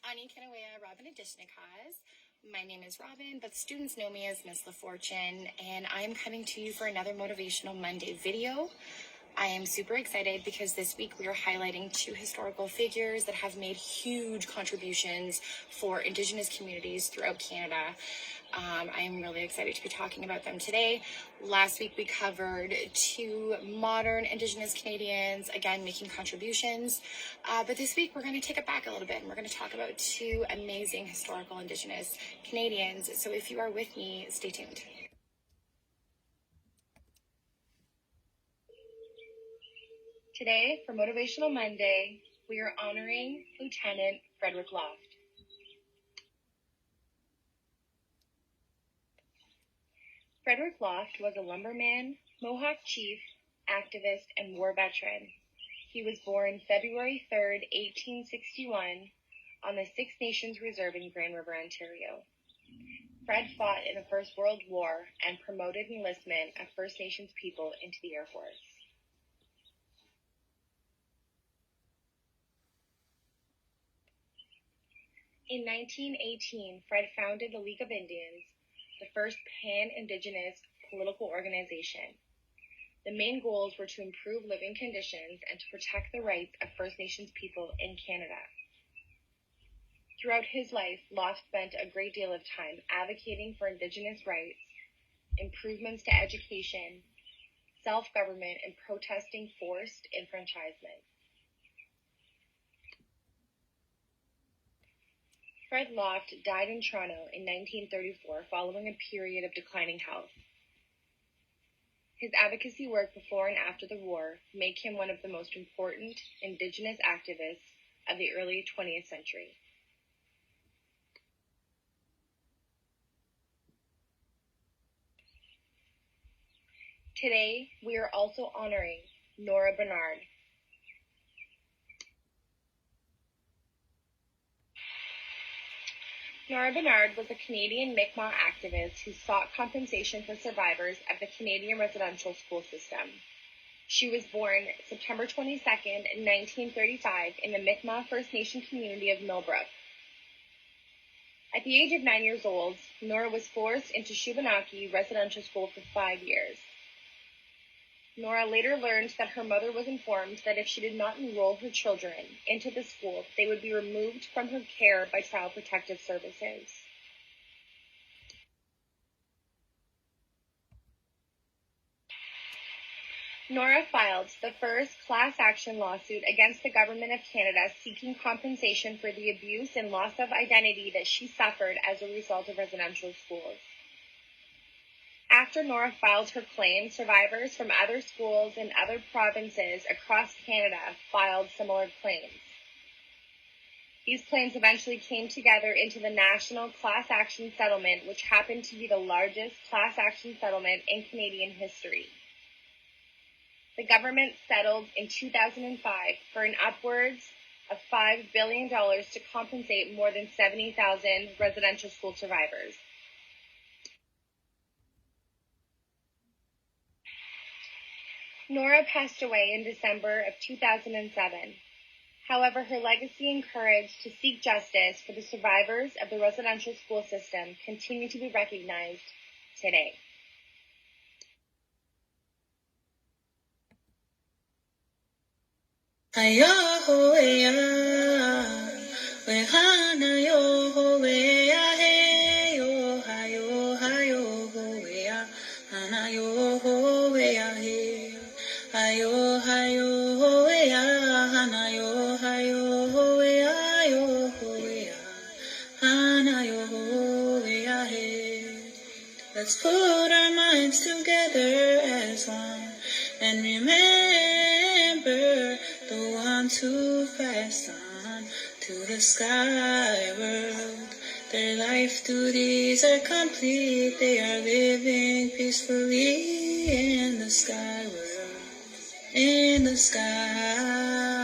Robin Adishnikas. My name is Robin, but students know me as Ms.Lafortune, and I am coming to you for another Motivational Monday video. I am super excited because this week we are highlighting two historical figures that have made huge contributions for Indigenous communities throughout Canada. I am really excited to be talking about them today. Last week we covered two modern Indigenous Canadians, again, making contributions. But this week we're going to take it back a little bit and we're going to talk about two amazing historical Indigenous Canadians. So if you are with me, stay tuned. Today, for Motivational Monday, we are honoring Lieutenant Frederick Loft. Frederick Loft was a lumberman, Mohawk chief, activist, and war veteran. He was born February 3rd, 1861, on the Six Nations Reserve in Grand River, Ontario. Fred fought in the First World War and promoted enlistment of First Nations people into the Air Force. In 1918, Fred founded the League of Indians, the first pan-Indigenous political organization. The main goals were to improve living conditions and to protect the rights of First Nations people in Canada. Throughout his life, Loft spent a great deal of time advocating for Indigenous rights, improvements to education, self-government, and protesting forced enfranchisement. Fred Loft died in Toronto in 1934 following a period of declining health. His advocacy work before and after the war make him one of the most important Indigenous activists of the early 20th century. Today, we are also honoring Nora Bernard. Nora Bernard was a Canadian Mi'kmaq activist who sought compensation for survivors of the Canadian residential school system. She was born September 22nd, 1935 in the Mi'kmaq First Nation community of Millbrook. At the age of 9 years old, Nora was forced into Shubenacadie residential school for 5 years. Nora later learned that her mother was informed that if she did not enroll her children into the school, they would be removed from her care by Child Protective Services. Nora filed the first class action lawsuit against the Government of Canada seeking compensation for the abuse and loss of identity that she suffered as a result of residential schools. After Nora filed her claim, survivors from other schools in other provinces across Canada filed similar claims. These claims eventually came together into the National Class Action Settlement, which happened to be the largest class action settlement in Canadian history. The government settled in 2005 for an upwards of $5 billion to compensate more than 70,000 residential school survivors. Nora passed away in December of 2007. However, her legacy and courage to seek justice for the survivors of the residential school system continue to be recognized today. Let's put our minds together as one and remember the ones who passed on to the sky world. Their life duties are complete, they are living peacefully in the sky world, in the sky.